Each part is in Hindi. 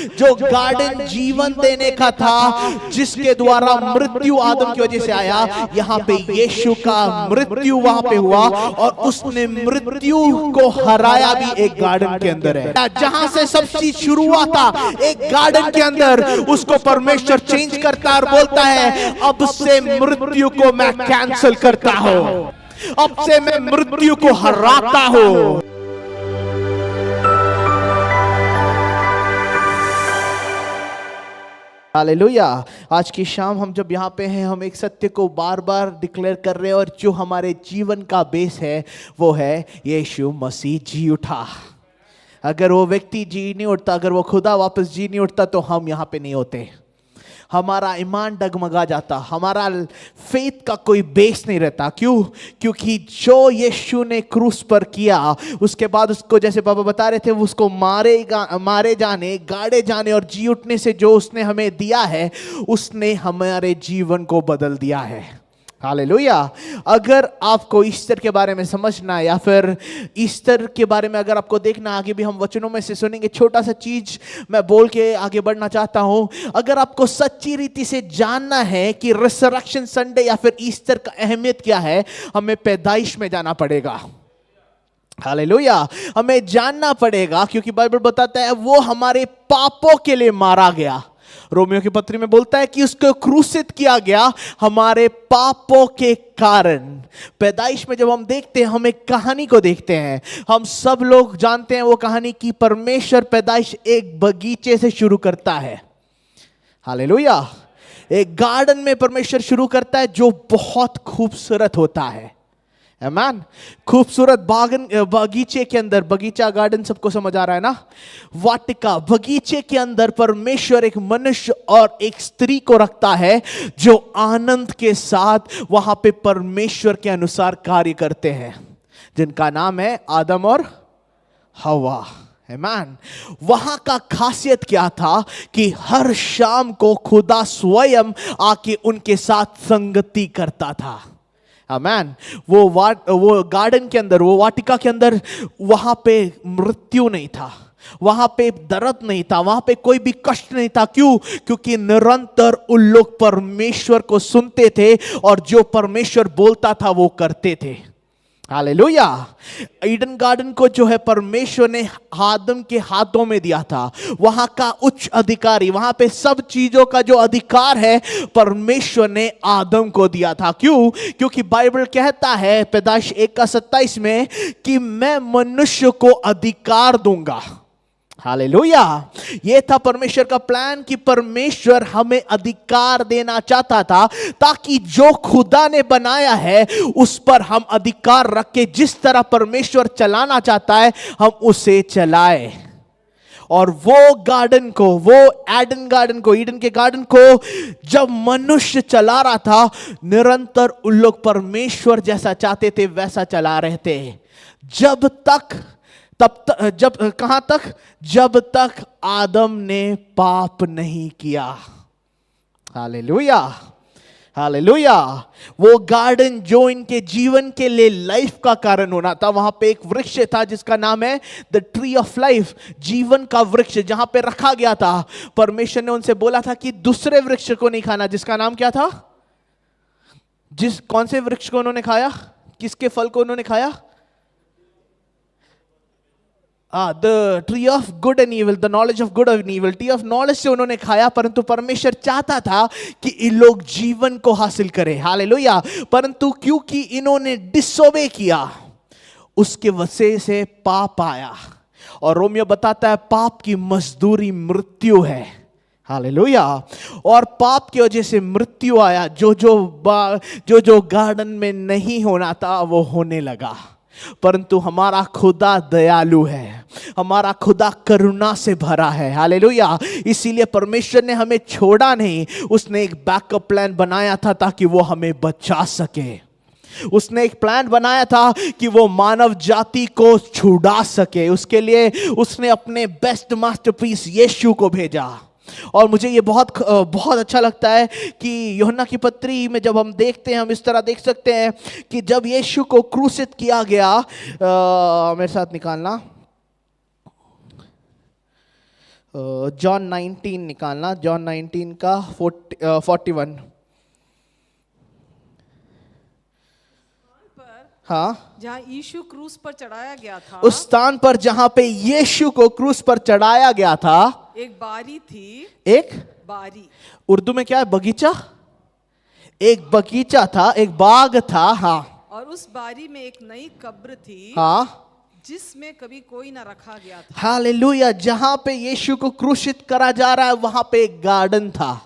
जो गार्डन जीवन देने का था, जिसके द्वारा मृत्यु आदम की वजह से आया, यहाँ पे यीशु का मृत्यु वहां पे हुआ और उसने मृत्यु को हराया भी एक गार्डन के अंदर है। जहां से सब चीज शुरू हुआ था एक गार्डन के अंदर, उसको परमेश्वर चेंज करता है और बोलता है अब से मृत्यु को मैं कैंसिल करता हूं, अब से मैं मृत्यु को हराता हूं। हालेलुया। आज की शाम हम जब यहाँ पे हैं, हम एक सत्य को बार बार डिक्लेयर कर रहे हैं और जो हमारे जीवन का बेस है वो है यीशु मसीह जी उठा। अगर वो व्यक्ति जी नहीं उठता, अगर वो खुदा वापस जी नहीं उठता तो हम यहाँ पे नहीं होते। हमारा ईमान डगमगा जाता, हमारा फेथ का कोई बेस नहीं रहता। क्यों? क्योंकि जो यीशु ने क्रूस पर किया, उसके बाद उसको जैसे पापा बता रहे थे, उसको मारे जाने, गाड़े जाने और जी उठने से जो उसने हमें दिया है, उसने हमारे जीवन को बदल दिया है। हालेलुया। अगर आपको ईस्टर के बारे में समझना है या फिर ईस्टर के बारे में अगर आपको देखना, आगे भी हम वचनों में से सुनेंगे, छोटा सा चीज मैं बोल के आगे बढ़ना चाहता हूं। अगर आपको सच्ची रीति से जानना है कि रिसरेक्शन संडे या फिर ईस्टर का अहमियत क्या है, हमें पैदाइश में जाना पड़ेगा। हालेलुया। हमें जानना पड़ेगा क्योंकि बाइबल बताता है वो हमारे पापों के लिए मारा गया। रोमियो की पत्री में बोलता है कि उसको क्रूसित किया गया हमारे पापों के कारण। पैदाइश में जब हम देखते हैं, हम एक कहानी को देखते हैं। हम सब लोग जानते हैं वो कहानी की परमेश्वर पैदाइश एक बगीचे से शुरू करता है। हालेलुया। एक गार्डन में परमेश्वर शुरू करता है जो बहुत खूबसूरत होता है। आमीन। खूबसूरत बगीचे के अंदर, बगीचा गार्डन सबको समझ आ रहा है ना, वाटिका, बगीचे के अंदर परमेश्वर एक मनुष्य और एक स्त्री को रखता है जो आनंद के साथ वहां पे परमेश्वर के अनुसार कार्य करते हैं, जिनका नाम है आदम और हवा। आमीन। वहां का खासियत क्या था कि हर शाम को खुदा स्वयं आके उनके साथ संगति करता था। आमीन। वो गार्डन के अंदर, वो वाटिका के अंदर, वहां पे मृत्यु नहीं था, वहां पे दर्द नहीं था, वहां पे कोई भी कष्ट नहीं था। क्यों? क्योंकि निरंतर उन लोग परमेश्वर को सुनते थे और जो परमेश्वर बोलता था वो करते थे। हालेलुया। ईडन गार्डन को जो है परमेश्वर ने आदम के हाथों में दिया था। वहां का उच्च अधिकारी, वहां पे सब चीजों का जो अधिकार है परमेश्वर ने आदम को दिया था। क्यों? क्योंकि बाइबल कहता है पैदाइश 1:27 में कि मैं मनुष्य को अधिकार दूंगा। हालेलुया। ये था परमेश्वर का प्लान कि परमेश्वर हमें अधिकार देना चाहता था ताकि जो खुदा ने बनाया है उस पर हम अधिकार रख के जिस तरह परमेश्वर चलाना चाहता है हम उसे चलाए। और वो गार्डन को, वो एडन गार्डन को, ईडन के गार्डन को जब मनुष्य चला रहा था, निरंतर उन लोग परमेश्वर जैसा चाहते थे वैसा चला रहे थे। जब तक कहां तक? जब तक आदम ने पाप नहीं किया। हालेलुया। हालेलुया। वो गार्डन जो इनके जीवन के लिए लाइफ का कारण होना था, वहां पे एक वृक्ष था जिसका नाम है द ट्री ऑफ लाइफ, जीवन का वृक्ष, जहां पे रखा गया था। परमेश्वर ने उनसे बोला था कि दूसरे वृक्ष को नहीं खाना, जिसका नाम क्या था? कौन से वृक्ष को उन्होंने खाया? किसके फल को उन्होंने खाया? The tree of good and evil, the knowledge of good and evil, tree of knowledge से उन्होंने खाया। परंतु परमेश्वर चाहता था कि इन लोग जीवन को हासिल करें। हालेलुया। परंतु क्योंकि इन्होंने डिसोबे किया, उसके वजह से पाप आया। और रोमियो बताता है पाप की मजदूरी मृत्यु है। हालेलुया। और पाप की वजह से मृत्यु आया। जो गार्डन में नहीं होना था वो होने लगा। परंतु हमारा खुदा दयालु है, हमारा खुदा करुणा से भरा है। हालेलुया। इसीलिए परमेश्वर ने हमें छोड़ा नहीं, उसने एक बैकअप प्लान बनाया था ताकि वो हमें बचा सके। उसने एक प्लान बनाया था कि वो मानव जाति को छुड़ा सके। उसके लिए उसने अपने बेस्ट मास्टरपीस यीशु को भेजा। और मुझे ये बहुत अच्छा लगता है कि यूहन्ना की पत्री में जब हम देखते हैं, हम इस तरह देख सकते हैं कि जब यीशु को क्रूसित किया गया, मेरे साथ निकालना, जॉन 19 निकालना, जॉन 19 का 41। हाँ, जहाँ यीशु क्रूस पर चढ़ाया गया था, उस स्थान पर जहां पे यीशु को क्रूस पर चढ़ाया गया था, एक बारी थी। एक बारी उर्दू में क्या है? बगीचा। एक बगीचा था, एक बाग था। हाँ, और उस बारी में एक नई कब्र थी, हाँ, जिसमें कभी कोई ना रखा गया था। हालेलुया। जहां पे यीशु को क्रूसित करा जा रहा है वहां पे एक गार्डन था,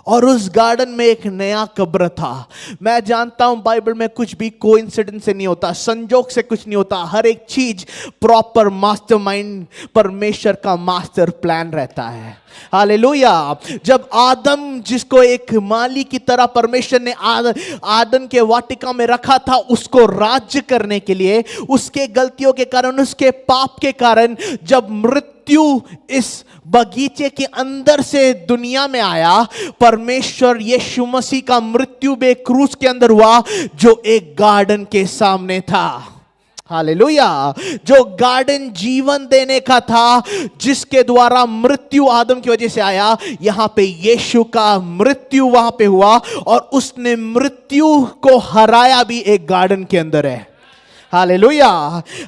और उस गार्डन में एक नया कब्र था। मैं जानता हूं बाइबल में कुछ भी कोइंसिडेंस से नहीं होता, संजोग से कुछ नहीं होता। हर एक चीज प्रॉपर मास्टरमाइंड, परमेश्वर का मास्टर प्लान रहता है। हालेलुया। जब आदम, जिसको एक माली की तरह परमेश्वर ने आदम के वाटिका में रखा था, उसको राज्य करने के लिए, उसके गलतियों के कारण, उसके पाप के कारण, जब मृत्यु इस बगीचे के अंदर से दुनिया में आया, परमेश्वर यीशु मसीह का मृत्यु बे क्रूस के अंदर हुआ, जो एक गार्डन के सामने था। हालेलुया। जो गार्डन जीवन देने का था, जिसके द्वारा मृत्यु आदम की वजह से आया, यहां पे यीशु का मृत्यु वहां पे हुआ, और उसने मृत्यु को हराया भी एक गार्डन के अंदर है। Hallelujah,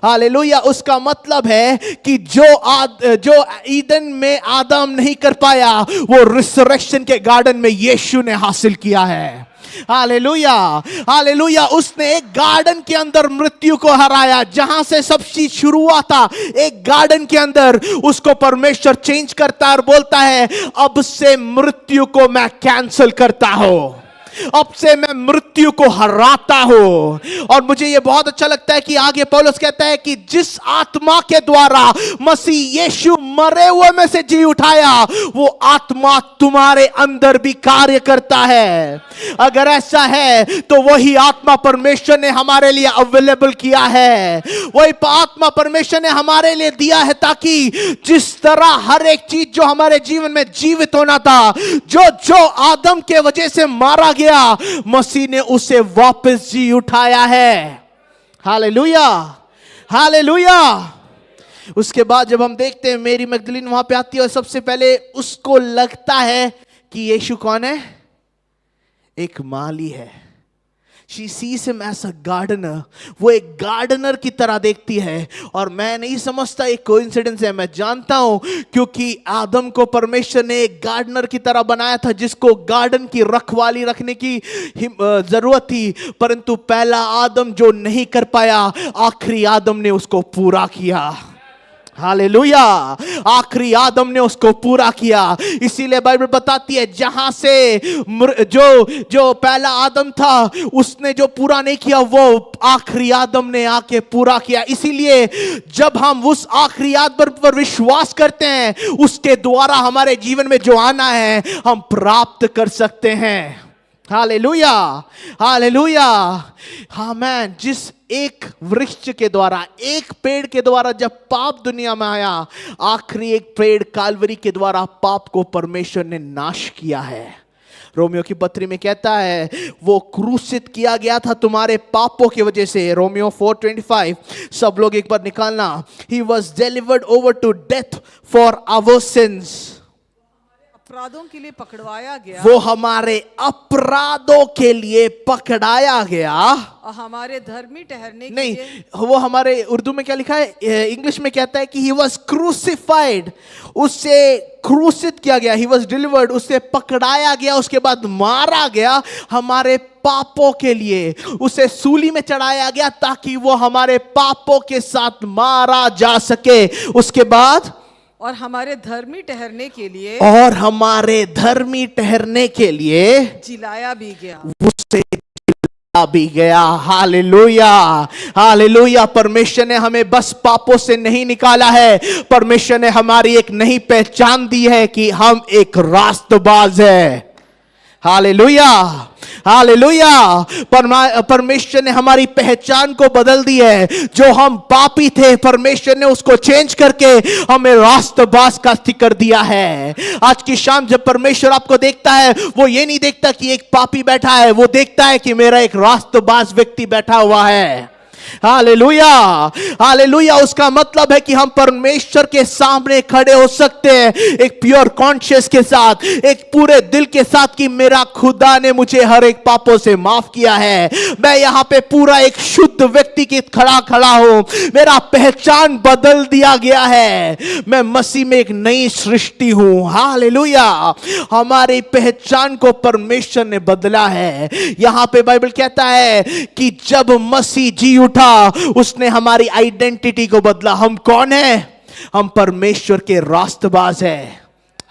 hallelujah. उसका मतलब है कि जो ईदन में आदम नहीं कर पाया, वो रिसरेक्शन के गार्डन में यीशु ने हासिल किया है। Hallelujah, hallelujah. उसने एक गार्डन के अंदर मृत्यु को हराया, जहां से सब चीज शुरू हुआ था। एक गार्डन के अंदर उसको परमेश्वर चेंज करता है और बोलता है, अब से मृत्यु को मैं कैंसिल करता हूं, अब से मैं मृत्यु को हराता हूं। और मुझे यह बहुत अच्छा लगता है कि आगे पौलुस कहता है कि जिस आत्मा के द्वारा मसीह यीशु मरे हुए में से जी उठाया, वो आत्मा तुम्हारे अंदर भी कार्य करता है। अगर ऐसा है तो वही आत्मा परमेश्वर ने हमारे लिए अवेलेबल किया है, वही आत्मा परमेश्वर ने हमारे लिए दिया है, ताकि जिस तरह हर एक चीज जो हमारे जीवन में जीवित होना था, जो आदम के वजह से मारा गया, मसीह ने उसे वापस जी उठाया है। Hallelujah, hallelujah. उसके बाद जब हम देखते हैं, मेरी मगदलीन वहां पे आती है, और सबसे पहले उसको लगता है कि यीशु कौन है? एक माली है। She sees him as a gardener. वो एक गार्डनर की तरह देखती है। और मैं नहीं समझता एक कोइंसिडेंस है, मैं जानता हूं, क्योंकि आदम को परमेश्वर ने एक गार्डनर की तरह बनाया था, जिसको गार्डन की रखवाली रखने की जरूरत थी। परंतु पहला आदम जो नहीं कर पाया, आखिरी आदम ने उसको पूरा किया। हालेलुया, आखिरी आदम ने उसको पूरा किया। इसीलिए बाइबल बताती है, जहां से जो पहला आदम था, उसने जो पूरा नहीं किया, वो आखिरी आदम ने आके पूरा किया। इसीलिए जब हम उस आखिरी आदम पर विश्वास करते हैं, उसके द्वारा हमारे जीवन में जो आना है, हम प्राप्त कर सकते हैं। Hallelujah, hallelujah. आमेन। जिस एक वृक्ष के द्वारा, एक पेड़ के द्वारा जब पाप दुनिया में आया, आखिरी एक पेड़ काल्वरी के द्वारा पाप को परमेश्वर ने नाश किया है। रोमियो की पत्री में कहता है, वो क्रूसित किया गया था तुम्हारे पापों की वजह से। रोमियो 4:25, सब लोग एक बार निकालना। He was delivered over to death for our sins. अपराधों के लिए पकड़वाया गया, वो हमारे अपराधों के लिए पकड़ाया गया, और हमारे धर्मी ठहरने के नहीं, लिए। वो हमारे, उर्दू में क्या लिखा है, इंग्लिश में कहता है कि ही वॉज क्रूसिफाइड, उससे क्रूसित किया गया। ही वॉज डिलीवर्ड, उससे पकड़ाया गया, उसके बाद मारा गया हमारे पापों के लिए। उसे सूली में चढ़ाया गया ताकि वो हमारे पापों के साथ मारा जा सके। उसके बाद और हमारे धर्मी ठहरने के लिए, और हमारे धर्मी ठहरने के लिए जिलाया भी गया, उससे जिलाया भी गया। Hallelujah, hallelujah. परमेश्वर ने हमें बस पापों से नहीं निकाला है, परमेश्वर ने हमारी एक नई पहचान दी है कि हम एक रास्तबाज है। Hallelujah, hallelujah. परमेश्वर ने हमारी पहचान को बदल दी है। जो हम पापी थे, परमेश्वर ने उसको चेंज करके हमें रास्तबाज का स्टिकर दिया है। आज की शाम जब परमेश्वर आपको देखता है, वो ये नहीं देखता कि एक पापी बैठा है, वो देखता है कि मेरा एक रास्तबाज व्यक्ति बैठा हुआ है। Hallelujah, hallelujah. उसका मतलब है कि हम परमेश्वर के सामने खड़े हो सकते हैं एक प्योर कॉन्शियस के साथ, एक पूरे दिल के साथ कि मेरा खुदा ने मुझे हर एक पापों से माफ किया है। मैं यहां पे पूरा एक शुद्ध व्यक्ति की खड़ा हूं, मेरा पहचान बदल दिया गया है, मैं मसीह में एक नई सृष्टि हूं। हालेलुया, हमारी पहचान को परमेश्वर ने बदला है। यहां पे बाइबल कहता है कि जब मसीह जी उठा उसने हमारी आइडेंटिटी को बदला। हम कौन है? हम परमेश्वर के रास्तबाज हैं।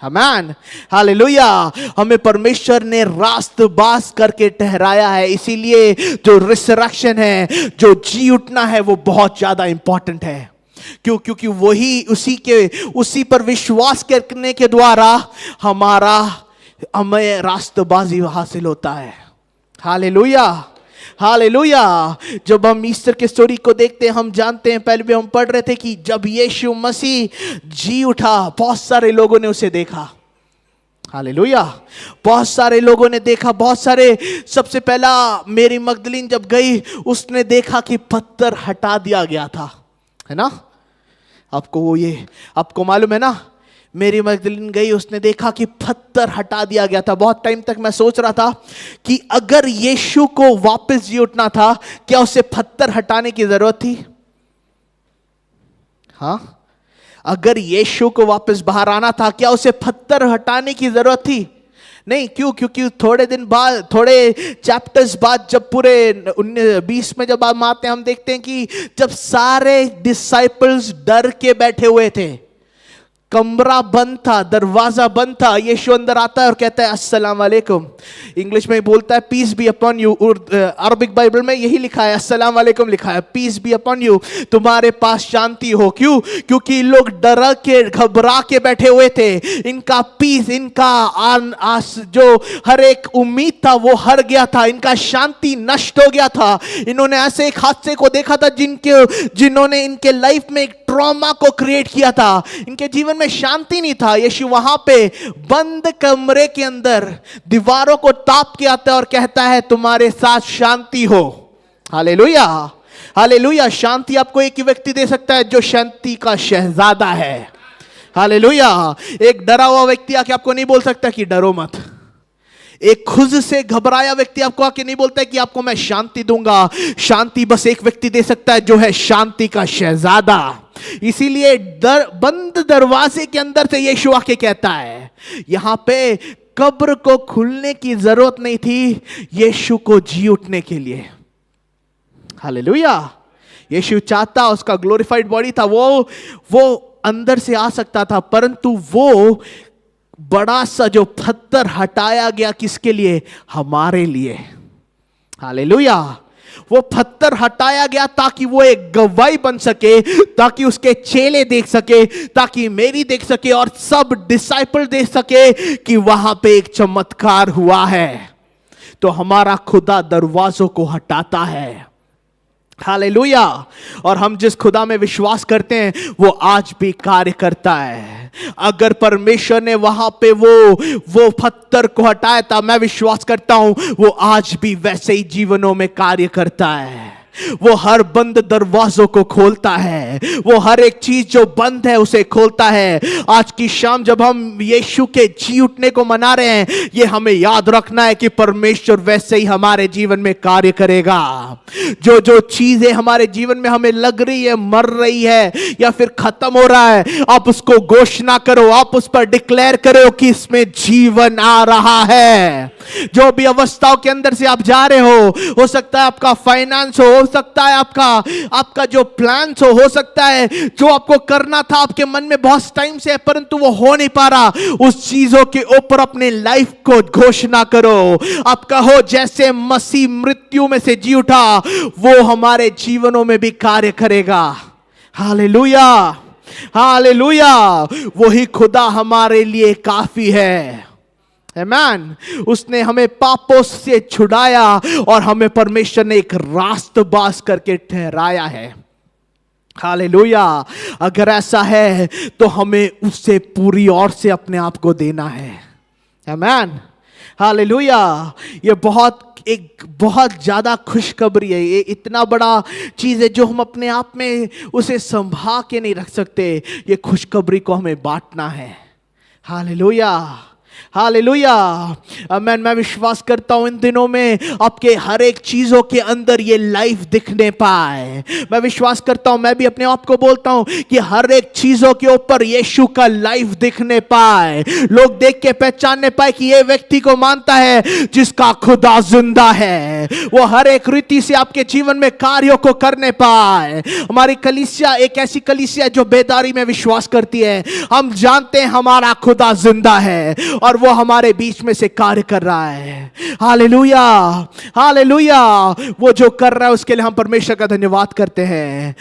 आमीन, हालेलुया। हमें परमेश्वर ने रास्तबाज करके ठहराया है। इसीलिए जो रिसरेक्शन है, जो जी उठना है, वो बहुत ज्यादा इंपॉर्टेंट है। क्यों? क्योंकि वही उसी पर विश्वास करने के द्वारा हमें रास्तबाजी हासिल होता है। Hallelujah, hallelujah. जब हम ईस्टर के स्टोरी को देखते हैं, हम जानते हैं, पहले भी हम पढ़ रहे थे कि जब यीशु मसीह जी उठा, बहुत सारे लोगों ने उसे देखा। हालेलुया, बहुत सारे लोगों ने देखा, बहुत सारे। सबसे पहला मेरी मगदलीन जब गई, उसने देखा कि पत्थर हटा दिया गया था, है ना? आपको मालूम है ना? मेरी मगदलीन गई, उसने देखा कि पत्थर हटा दिया गया था। बहुत टाइम तक मैं सोच रहा था कि अगर यीशु को वापस जी उठना था, क्या उसे पत्थर हटाने की जरूरत थी? हाँ, अगर यीशु को वापस बाहर आना था, क्या उसे पत्थर हटाने की जरूरत थी? नहीं। क्यों? क्योंकि थोड़े दिन बाद, थोड़े चैप्टर्स बाद, जब पूरे 20 में जब हम आते हैं, हम देखते हैं कि जब सारे डिसाइपल्स डर के बैठे हुए थे, कमरा बंद था, दरवाजा बंद था, यीशु अंदर आता है और कहता है अस्सलाम वालेकुम। इंग्लिश में बोलता है peace be upon you, Arabic Bible में यही लिखा है, अस्सलाम वालेकुम लिखा है, पीस बी अपॉन यू, तुम्हारे पास शांति हो। क्यों? क्योंकि लोग डर के, घबरा के बैठे हुए थे। इनका पीस, इनका जो हर एक उम्मीद था वो हर गया था, इनका शांति नष्ट हो गया था। इन्होंने ऐसे एक हादसे को देखा था जिन्होंने इनके लाइफ में एक ट्रॉमा को क्रिएट किया था। इनके जीवन में शांति नहीं था। यीशु वहां पे बंद कमरे के अंदर दीवारों को ताप के आता है और कहता है तुम्हारे साथ शांति हो। Hallelujah, hallelujah. शांति आपको एक ही व्यक्ति दे सकता है जो शांति का शहजादा है। हालेलुया। एक डरा हुआ व्यक्ति आके आपको नहीं बोल सकता कि डरो मत। एक खुद से घबराया व्यक्ति आपको आके नहीं बोलता है कि आपको मैं शांति दूंगा। शांति बस एक व्यक्ति दे सकता है जो है शांति का शहजादा। इसीलिए बंद दरवाजे के अंदर से यीशु आके कहता है, यहां पे कब्र को खुलने की जरूरत नहीं थी यीशु को जी उठने के लिए। हालेलुया। यीशु चाहता, उसका ग्लोरीफाइड बॉडी था, वो अंदर से आ सकता था, परंतु वो बड़ा सा जो पत्थर हटाया गया, किसके लिए? हमारे लिए। हालेलुया। वो पत्थर हटाया गया ताकि वो एक गवाही बन सके, ताकि उसके चेले देख सके, ताकि मेरी देख सके और सब डिसाइपल देख सके कि वहां पे एक चमत्कार हुआ है। तो हमारा खुदा दरवाजों को हटाता है। हालेलुया। और हम जिस खुदा में विश्वास करते हैं वो आज भी कार्य करता है। अगर परमेश्वर ने वहां पे वो पत्थर को हटाया था, मैं विश्वास करता हूं वो आज भी वैसे ही जीवनों में कार्य करता है। वो हर बंद दरवाजों को खोलता है, वो हर एक चीज जो बंद है उसे खोलता है। आज की शाम जब हम यीशु के जी उठने को मना रहे हैं, ये हमें याद रखना है कि परमेश्वर वैसे ही हमारे जीवन में कार्य करेगा। जो चीजें हमारे जीवन में हमें लग रही है मर रही है या फिर खत्म हो रहा है, आप उसको घोषणा करो, आप उस पर डिक्लेयर करो कि इसमें जीवन आ रहा है। जो भी अवस्थाओं के अंदर से आप जा रहे हो सकता है आपका फाइनेंस हो सकता है आपका जो प्लान हो सकता है जो आपको करना था आपके मन में बहुत टाइम से है परंतु वो हो नहीं पा रहा, उस चीजों के ऊपर अपने लाइफ को घोषणा करो। आप कहो जैसे मसीह मृत्यु में से जी उठा वो हमारे जीवनों में भी कार्य करेगा। Hallelujah, hallelujah. वही खुदा हमारे लिए काफी है। आमीन। उसने हमें पापों से छुड़ाया और हमें परमेश्वर ने एक रास्तबाज करके ठहराया है। हालेलुया। अगर ऐसा है तो हमें उससे पूरी ओर से अपने आप को देना है। आमीन। हालेलुया। ये एक बहुत ज्यादा खुशखबरी है। ये इतना बड़ा चीज है जो हम अपने आप में उसे संभाल के नहीं रख सकते। ये खुशखबरी को हमें बांटना है। Hallelujah, hallelujah. मैं विश्वास करता हूं इन दिनों में आपके हर एक चीजों के अंदर ये लाइफ दिखने पाए। मैं विश्वास करता हूं, मैं भी अपने आप को बोलता हूं कि हर एक चीजों के ऊपर यीशु का लाइफ दिखने पाए। लोग देख के पहचानने पाए कि ये व्यक्ति को मानता है जिसका खुदा जिंदा है। वो हर एक रीति से आपके जीवन में कार्यों को करने पाए। हमारी कलीसिया एक ऐसी कलीसिया जो बेदारी में विश्वास करती है। हम जानते हैं हमारा खुदा जिंदा है और वो हमारे बीच में से कार्य कर रहा है। Hallelujah, hallelujah. वो जो कर रहा है उसके लिए हम परमेश्वर का धन्यवाद करते हैं।